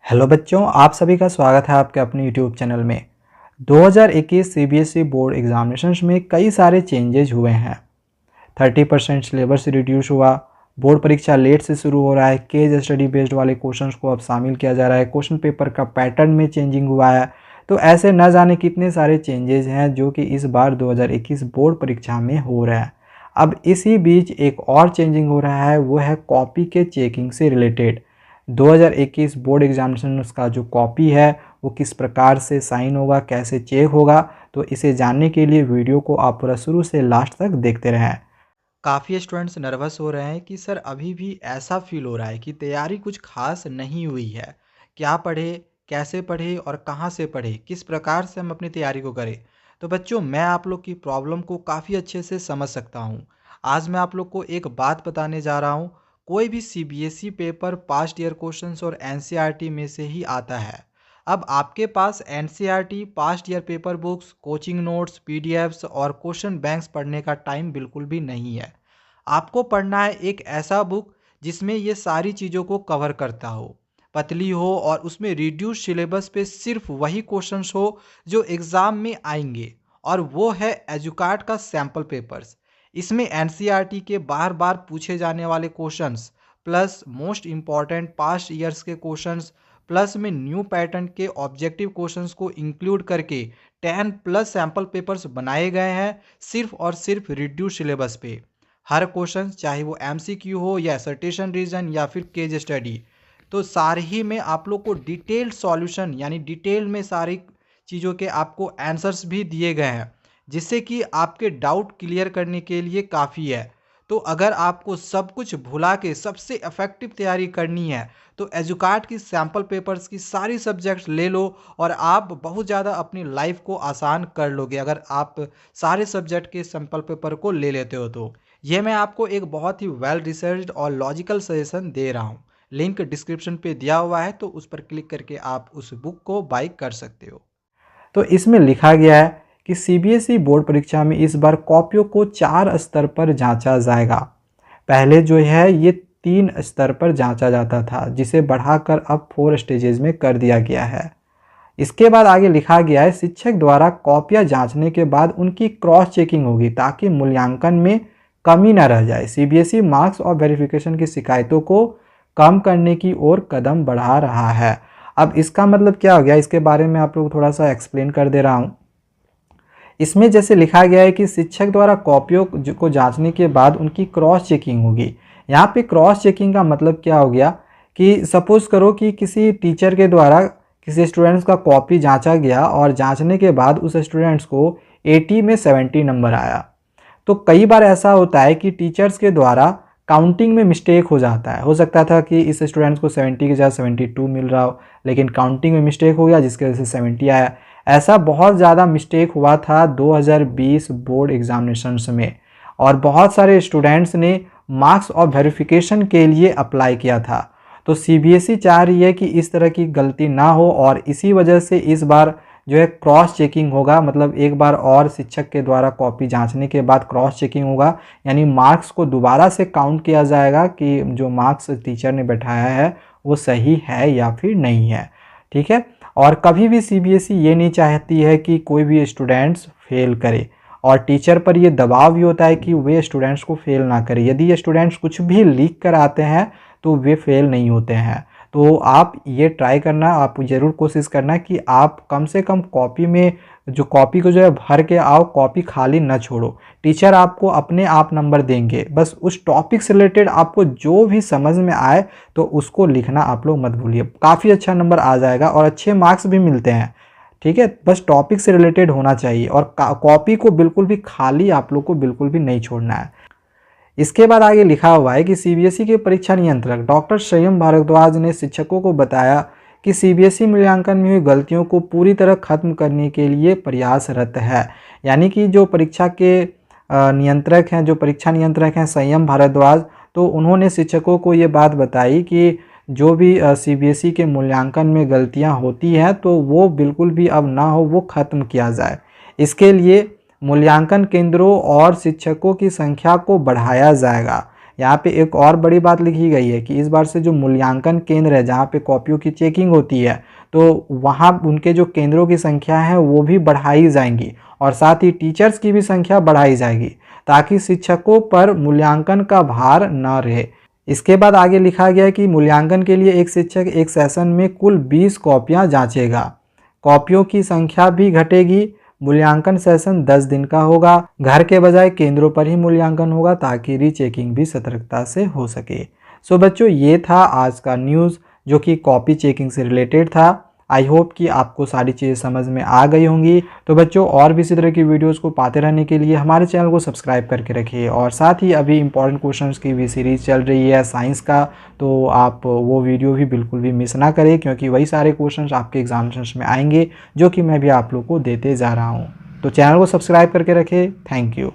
Hello बच्चों, आप सभी का स्वागत है आपके अपने यूट्यूब चैनल में। 2021 सीबीएसई बोर्ड एग्जामिनेशंस में कई सारे चेंजेज हुए हैं। 30% सिलेबस रिड्यूस हुआ, बोर्ड परीक्षा लेट से शुरू हो रहा है, केस स्टडी बेस्ड वाले क्वेश्चंस को अब शामिल किया जा रहा है, क्वेश्चन पेपर का पैटर्न में चेंजिंग हुआ है। तो ऐसे न जाने कितने सारे चेंजेज हैं जो कि इस बार 2021 बोर्ड परीक्षा में हो रहा है। अब इसी बीच एक और चेंजिंग हो रहा है, वो है कॉपी के चेकिंग से रिलेटेड। 2021 बोर्ड एग्जामिनेशन का जो कॉपी है वो किस प्रकार से साइन होगा, कैसे चेक होगा, तो इसे जानने के लिए वीडियो को आप पूरा शुरू से लास्ट तक देखते रहें। काफ़ी स्टूडेंट्स नर्वस हो रहे हैं कि सर अभी भी ऐसा फील हो रहा है कि तैयारी कुछ खास नहीं हुई है। क्या पढ़े, कैसे पढ़े और कहाँ से पढ़े, किस प्रकार से हम अपनी तैयारी को करें। तो बच्चों, मैं आप लोग की प्रॉब्लम को काफ़ी अच्छे से समझ सकता हूँ। आज मैं आप लोग को एक बात बताने जा रहा हूँ। कोई भी CBSE paper past year questions और एनसीईआरटी में से ही आता है। अब आपके पास NCERT, past year paper books, coaching notes, PDFs और क्वेश्चन बैंक्स पढ़ने का टाइम बिल्कुल भी नहीं है। आपको पढ़ना है एक ऐसा बुक जिसमें ये सारी चीज़ों को कवर करता हो, पतली हो और उसमें रिड्यूस सिलेबस पे सिर्फ वही क्वेश्चंस हो जो एग्ज़ाम में आएंगे, और वो है एजुकार्ट का सैम्पल पेपर्स। इसमें एनसीईआरटी के बार बार पूछे जाने वाले questions plus most important past years के क्वेश्चंस प्लस में न्यू पैटर्न के ऑब्जेक्टिव क्वेश्चंस को इंक्लूड करके 10 प्लस सैम्पल पेपर्स बनाए गए हैं, सिर्फ और सिर्फ रिड्यूस सिलेबस पे। हर क्वेश्चन चाहे वो एमसीक्यू हो या सर्टेशन रीजन या फिर केस स्टडी, तो सारे ही में आप लोग को डिटेल्ड सॉल्यूशन यानी डिटेल में सारी चीज़ों के आपको आंसर्स भी दिए गए हैं, जिससे कि आपके डाउट क्लियर करने के लिए काफ़ी है। तो अगर आपको सब कुछ भुला के सबसे इफेक्टिव तैयारी करनी है तो एजुकार्ट की सैम्पल पेपर्स की सारी सब्जेक्ट्स ले लो और आप बहुत ज़्यादा अपनी लाइफ को आसान कर लोगे अगर आप सारे सब्जेक्ट के सैम्पल पेपर को ले लेते हो। तो ये मैं आपको एक बहुत ही वेल रिसर्च्ड और लॉजिकल सजेशन दे रहा हूँ। लिंक डिस्क्रिप्शन पे दिया हुआ है, तो उस पर क्लिक करके आप उस बुक को बाय कर सकते हो। तो इसमें लिखा गया है कि सीबीएसई बोर्ड परीक्षा में इस बार कॉपियों को 4 स्तर पर जांचा जाएगा। पहले जो है ये 3 स्तर पर जांचा जाता था, जिसे बढ़ाकर अब 4 स्टेजेस में कर दिया गया है। इसके बाद आगे लिखा गया है, शिक्षक द्वारा कॉपियां जांचने के बाद उनकी क्रॉस चेकिंग होगी ताकि मूल्यांकन में कमी न रह जाए। सीबीएसई मार्क्स और वेरिफिकेशन की शिकायतों को कम करने की ओर कदम बढ़ा रहा है। अब इसका मतलब क्या हो गया, इसके बारे में आप लोग थोड़ा सा एक्सप्लेन कर दे रहा हूँ। इसमें जैसे लिखा गया है कि शिक्षक द्वारा कॉपियों को जांचने के बाद उनकी क्रॉस चेकिंग होगी। यहाँ पे क्रॉस चेकिंग का मतलब क्या हो गया कि सपोज करो कि किसी टीचर के द्वारा किसी स्टूडेंट्स का कॉपी जांचा गया और जांचने के बाद उस स्टूडेंट्स को 80 में 70 नंबर आया। तो कई बार ऐसा होता है कि टीचर्स के द्वारा काउंटिंग में मिस्टेक हो जाता है। हो सकता था कि इस स्टूडेंट्स को 70 के जगह 72 मिल रहा हो, लेकिन काउंटिंग में मिस्टेक हो गया जिसकी वजह से 70 आया। ऐसा बहुत ज़्यादा मिस्टेक हुआ था 2020 बोर्ड एग्जामिनेशंस में, और बहुत सारे स्टूडेंट्स ने मार्क्स और वेरिफिकेशन के लिए अप्लाई किया था। तो सीबीएसई चाह रही है कि इस तरह की गलती ना हो, और इसी वजह से इस बार जो है क्रॉस चेकिंग होगा। मतलब एक बार और शिक्षक के द्वारा कॉपी जांचने के बाद क्रॉस चेकिंग होगा, यानी मार्क्स को दोबारा से काउंट किया जाएगा कि जो मार्क्स टीचर ने बैठाया है वो सही है या फिर नहीं है। ठीक है। और कभी भी सीबीएसई ये नहीं चाहती है कि कोई भी स्टूडेंट्स फेल करे, और टीचर पर ये दबाव भी होता है कि वे स्टूडेंट्स को फेल ना करें। यदि ये स्टूडेंट्स कुछ भी लिख कर आते हैं तो वे फेल नहीं होते हैं। तो आप ये ट्राई करना, आप ज़रूर कोशिश करना कि आप कम से कम कॉपी में जो कॉपी को जो है भर के आओ, कॉपी खाली न छोड़ो। टीचर आपको अपने आप नंबर देंगे, बस उस टॉपिक से रिलेटेड आपको जो भी समझ में आए तो उसको लिखना आप लोग मत भूलिए। काफ़ी अच्छा नंबर आ जाएगा और अच्छे मार्क्स भी मिलते हैं। ठीक है, बस टॉपिक से रिलेटेड होना चाहिए, और कॉपी को बिल्कुल भी खाली आप लोग को बिल्कुल भी नहीं छोड़ना है। इसके बाद आगे लिखा हुआ है कि सीबीएसई के परीक्षा नियंत्रक डॉक्टर संयम भारद्वाज ने शिक्षकों को बताया कि सीबीएसई मूल्यांकन में हुई गलतियों को पूरी तरह खत्म करने के लिए प्रयासरत है। यानी कि जो परीक्षा के नियंत्रक हैं, जो परीक्षा नियंत्रक हैं संयम भारद्वाज, तो उन्होंने शिक्षकों को ये बात बताई कि जो भी सीबीएसई के मूल्यांकन में गलतियां होती हैं तो वो बिल्कुल भी अब ना हो, वो ख़त्म किया जाए। इसके लिए मूल्यांकन केंद्रों और शिक्षकों की संख्या को बढ़ाया जाएगा। यहाँ पे एक और बड़ी बात लिखी गई है कि इस बार से जो मूल्यांकन केंद्र है जहाँ पे कॉपियों की चेकिंग होती है, तो वहाँ उनके जो केंद्रों की संख्या है वो भी बढ़ाई जाएंगी और साथ ही टीचर्स की भी संख्या बढ़ाई जाएगी ताकि शिक्षकों पर मूल्यांकन का भार न रहे। इसके बाद आगे लिखा गया है कि मूल्यांकन के लिए एक शिक्षक एक सेशन में कुल 20 कॉपियाँ जांचेगा। कॉपियों की संख्या भी घटेगी। मूल्यांकन सेशन 10 दिन का होगा। घर के बजाय केंद्रों पर ही मूल्यांकन होगा ताकि रीचेकिंग भी सतर्कता से हो सके। सो बच्चों, ये था आज का न्यूज़ जो कि कॉपी चेकिंग से रिलेटेड था। आई होप कि आपको सारी चीज़ें समझ में आ गई होंगी। तो बच्चों, और भी इसी तरह की वीडियोस को पाते रहने के लिए हमारे चैनल को सब्सक्राइब करके रखिए और साथ ही अभी इंपॉर्टेंट क्वेश्चंस की भी सीरीज़ चल रही है साइंस का, तो आप वो वीडियो भी बिल्कुल भी मिस ना करें क्योंकि वही सारे क्वेश्चंस आपके एग्जामिनेशंस में आएंगे जो कि मैं भी आप लोग को देते जा रहा हूँ। तो चैनल को सब्सक्राइब करके रखें। Thank you.